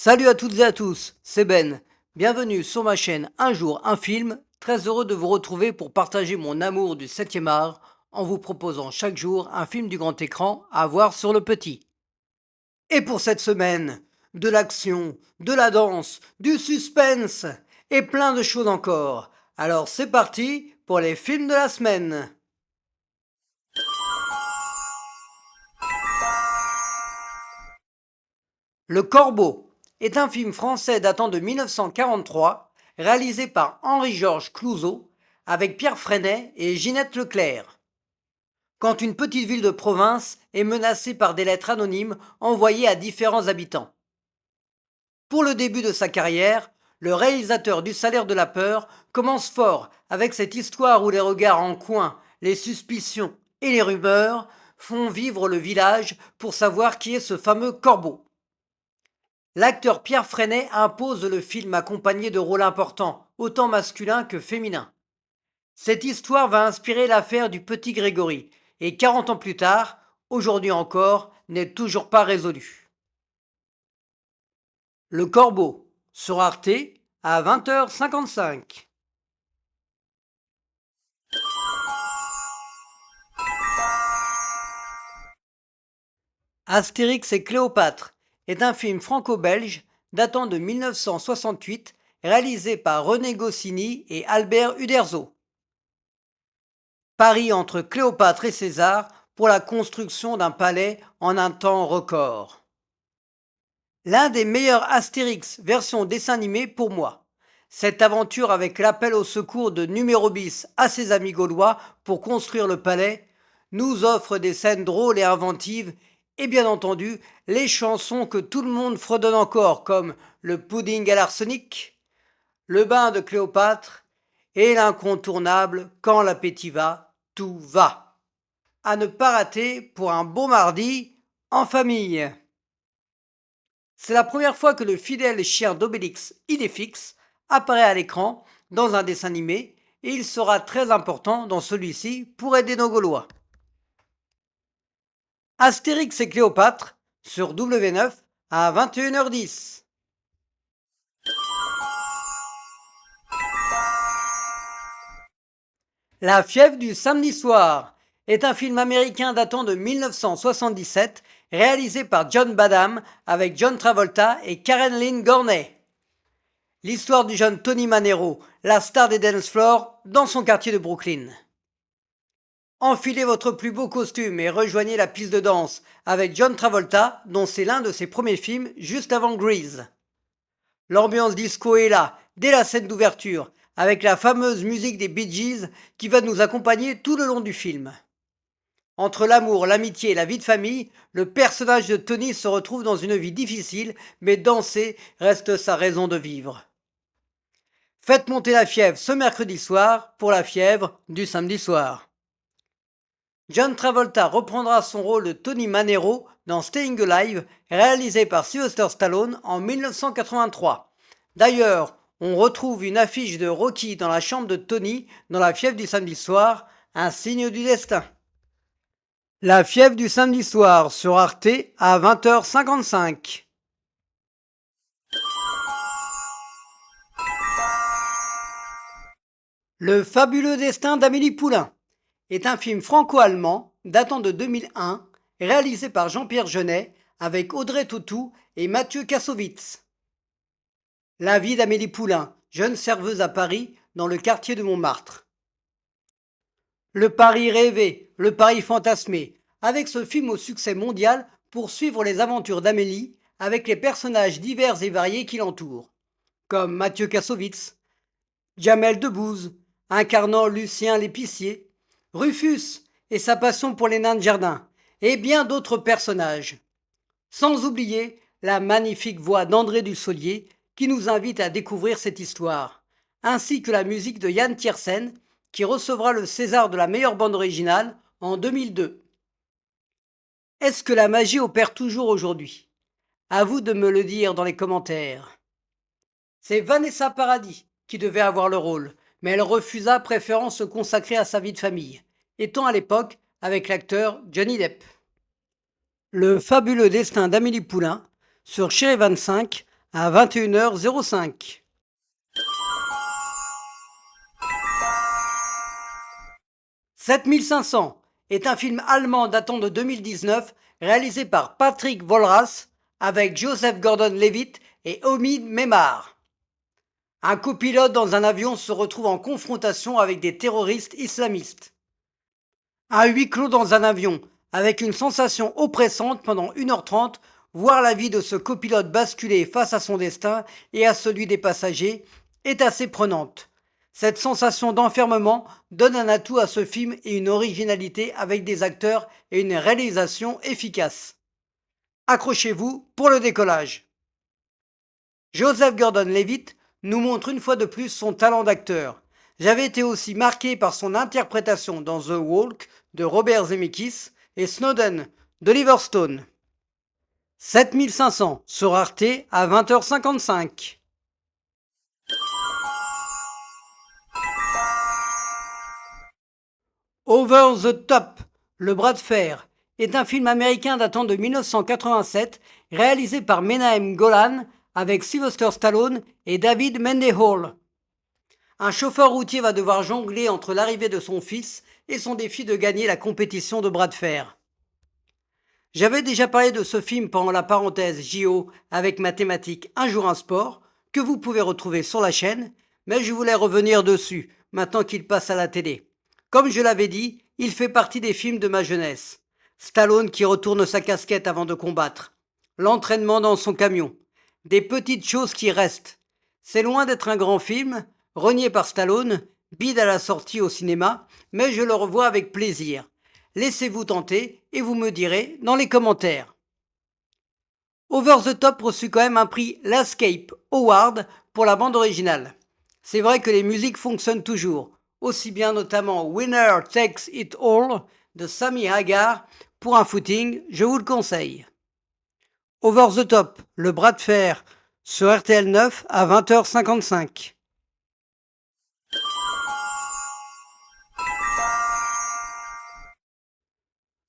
Salut à toutes et à tous, c'est Ben. Bienvenue sur ma chaîne Un jour un film. Très heureux de vous retrouver pour partager mon amour du 7e art en vous proposant chaque jour un film du grand écran à voir sur le petit. Et pour cette semaine, de l'action, de la danse, du suspense et plein de choses encore. Alors c'est parti pour les films de la semaine. Le Corbeau est un film français datant de 1943, réalisé par Henri-Georges Clouzot, avec Pierre Freinet et Ginette Leclerc. Quand une petite ville de province est menacée par des lettres anonymes envoyées à différents habitants. Pour le début de sa carrière, le réalisateur du Salaire de la peur commence fort avec cette histoire où les regards en coin, les suspicions et les rumeurs font vivre le village pour savoir qui est ce fameux Corbeau. L'acteur Pierre Freinet impose le film accompagné de rôles importants, autant masculins que féminins. Cette histoire va inspirer l'affaire du petit Grégory, et 40 ans plus tard, aujourd'hui encore, n'est toujours pas résolue. Le Corbeau, sur Arte, à 20h55. Astérix et Cléopâtre est un film franco-belge datant de 1968, réalisé par René Goscinny et Albert Uderzo. Pari entre Cléopâtre et César pour la construction d'un palais en un temps record. L'un des meilleurs Astérix version dessin animé pour moi. Cette aventure avec l'appel au secours de Numéro bis à ses amis gaulois pour construire le palais nous offre des scènes drôles et inventives et bien entendu les chansons que tout le monde fredonne encore comme le pudding à l'arsenic, le bain de Cléopâtre et l'incontournable Quand l'appétit va, tout va. À ne pas rater pour un bon mardi en famille. C'est la première fois que le fidèle chien d'Obélix, Idéfix, apparaît à l'écran dans un dessin animé et il sera très important dans celui-ci pour aider nos Gaulois. Astérix et Cléopâtre sur W9 à 21h10. La fièvre du samedi soir est un film américain datant de 1977 réalisé par John Badham avec John Travolta et Karen Lynn Gorney. L'histoire du jeune Tony Manero, la star des dance floors dans son quartier de Brooklyn. Enfilez votre plus beau costume et rejoignez la piste de danse avec John Travolta dont c'est l'un de ses premiers films juste avant Grease. L'ambiance disco est là, dès la scène d'ouverture, avec la fameuse musique des Bee Gees qui va nous accompagner tout le long du film. Entre l'amour, l'amitié et la vie de famille, le personnage de Tony se retrouve dans une vie difficile, mais danser reste sa raison de vivre. Faites monter la fièvre ce mercredi soir pour la fièvre du samedi soir. John Travolta reprendra son rôle de Tony Manero dans Staying Alive, réalisé par Sylvester Stallone en 1983. D'ailleurs, on retrouve une affiche de Rocky dans la chambre de Tony dans La fièvre du samedi soir, un signe du destin. La fièvre du samedi soir sur Arte à 20h55. Le fabuleux destin d'Amélie Poulain est un film franco-allemand datant de 2001, réalisé par Jean-Pierre Jeunet avec Audrey Tautou et Mathieu Kassovitz. La vie d'Amélie Poulain, jeune serveuse à Paris dans le quartier de Montmartre. Le Paris rêvé, le Paris fantasmé, avec ce film au succès mondial pour suivre les aventures d'Amélie avec les personnages divers et variés qui l'entourent, comme Mathieu Kassovitz, Jamel Debbouze, incarnant Lucien l'épicier, Rufus et sa passion pour les nains de jardin, et bien d'autres personnages. Sans oublier la magnifique voix d'André Dussolier qui nous invite à découvrir cette histoire, ainsi que la musique de Yann Tiersen qui recevra le César de la meilleure bande originale en 2002. Est-ce que la magie opère toujours aujourd'hui? À vous de me le dire dans les commentaires. C'est Vanessa Paradis qui devait avoir le rôle, mais elle refusa préférant se consacrer à sa vie de famille, étant à l'époque avec l'acteur Johnny Depp. Le fabuleux destin d'Amélie Poulain sur Chéri 25 à 21h05. 7500 est un film allemand datant de 2019 réalisé par Patrick Wohlrass avec Joseph Gordon-Levitt et Omid Memar. Un copilote dans un avion se retrouve en confrontation avec des terroristes islamistes. Un huis clos dans un avion, avec une sensation oppressante pendant 1h30, voir la vie de ce copilote basculer face à son destin et à celui des passagers, est assez prenante. Cette sensation d'enfermement donne un atout à ce film et une originalité avec des acteurs et une réalisation efficace. Accrochez-vous pour le décollage. Joseph Gordon-Levitt nous montre une fois de plus son talent d'acteur. J'avais été aussi marqué par son interprétation dans The Walk de Robert Zemeckis et Snowden d'Oliver Stone. 7500 sur Arte à 20h55. Over the Top, le bras de fer, est un film américain datant de 1987 réalisé par Menahem Golan avec Sylvester Stallone et David Mendenhall. Un chauffeur routier va devoir jongler entre l'arrivée de son fils et son défi de gagner la compétition de bras de fer. J'avais déjà parlé de ce film pendant la parenthèse JO avec ma thématique Un jour un sport, que vous pouvez retrouver sur la chaîne, mais je voulais revenir dessus, maintenant qu'il passe à la télé. Comme je l'avais dit, il fait partie des films de ma jeunesse. Stallone qui retourne sa casquette avant de combattre. L'entraînement dans son camion. Des petites choses qui restent. C'est loin d'être un grand film, renié par Stallone, bide à la sortie au cinéma, mais je le revois avec plaisir. Laissez-vous tenter et vous me direz dans les commentaires. Over the Top reçut quand même un prix L'Escape Award pour la bande originale. C'est vrai que les musiques fonctionnent toujours, aussi bien notamment Winner Takes It All de Sammy Hagar. Pour un footing, je vous le conseille. Over the Top, le bras de fer, sur RTL 9 à 20h55.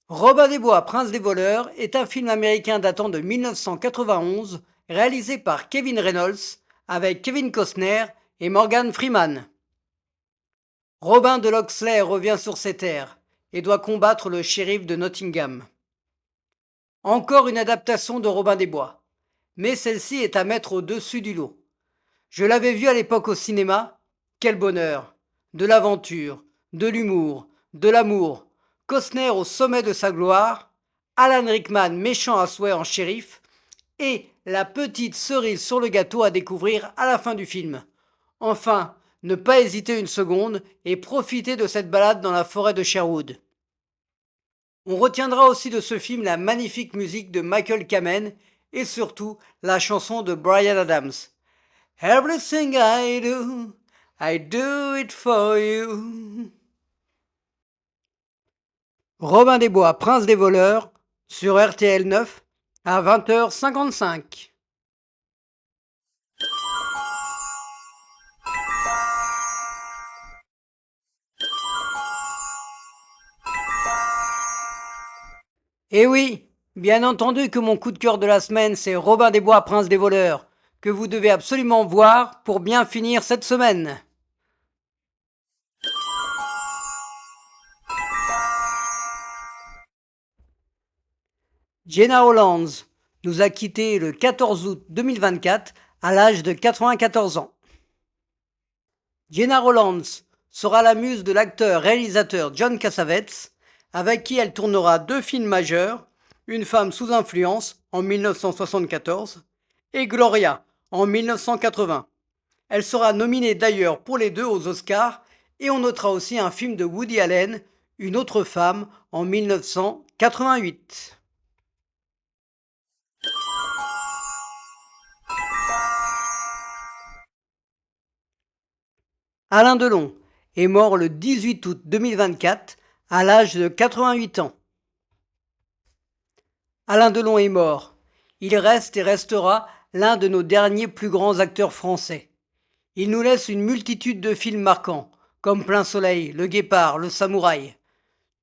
Robin des Bois, Prince des voleurs est un film américain datant de 1991 réalisé par Kevin Reynolds avec Kevin Costner et Morgan Freeman. Robin de Locksley revient sur ses terres et doit combattre le shérif de Nottingham. Encore une adaptation de Robin des Bois, mais celle-ci est à mettre au-dessus du lot. Je l'avais vue à l'époque au cinéma, quel bonheur! De l'aventure, de l'humour, de l'amour. Costner au sommet de sa gloire, Alan Rickman méchant à souhait en shérif, et la petite cerise sur le gâteau à découvrir à la fin du film. Enfin, ne pas hésiter une seconde et profiter de cette balade dans la forêt de Sherwood. On retiendra aussi de ce film la magnifique musique de Michael Kamen et surtout la chanson de Bryan Adams. Everything I do it for you. Robin des Bois, Prince des voleurs, sur RTL 9 à 20h55. Et oui, bien entendu que mon coup de cœur de la semaine, c'est Robin des Bois, Prince des voleurs, que vous devez absolument voir pour bien finir cette semaine. Gena Rowlands nous a quittés le 14 août 2024 à l'âge de 94 ans. Gena Rowlands sera la muse de l'acteur-réalisateur John Cassavetes, avec qui elle tournera 2 films majeurs, Une femme sous influence en 1974 et Gloria en 1980. Elle sera nominée d'ailleurs pour les 2 aux Oscars et on notera aussi un film de Woody Allen, Une autre femme en 1988. Alain Delon est mort le 18 août 2024 à l'âge de 88 ans. Alain Delon est mort. Il reste et restera l'un de nos derniers plus grands acteurs français. Il nous laisse une multitude de films marquants, comme Plein Soleil, Le Guépard, Le Samouraï,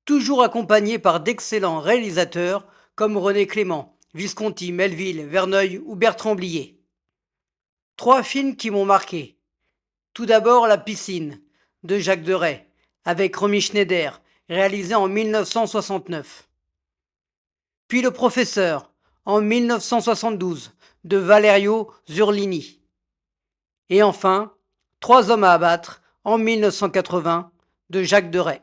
toujours accompagné par d'excellents réalisateurs comme René Clément, Visconti, Melville, Verneuil ou Bertrand Blier. 3 films qui m'ont marqué. Tout d'abord La piscine de Jacques Deray avec Romy Schneider, réalisé en 1969. Puis Le professeur en 1972 de Valerio Zurlini. Et enfin, 3 hommes à abattre en 1980 de Jacques Deray.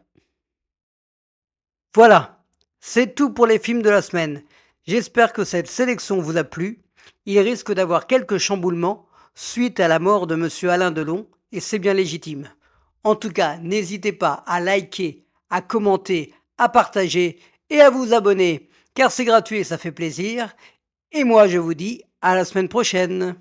Voilà, c'est tout pour les films de la semaine. J'espère que cette sélection vous a plu. Il risque d'avoir quelques chamboulements suite à la mort de monsieur Alain Delon, et c'est bien légitime. En tout cas, n'hésitez pas à liker, à commenter, à partager et à vous abonner, car c'est gratuit et ça fait plaisir. Et moi, je vous dis à la semaine prochaine.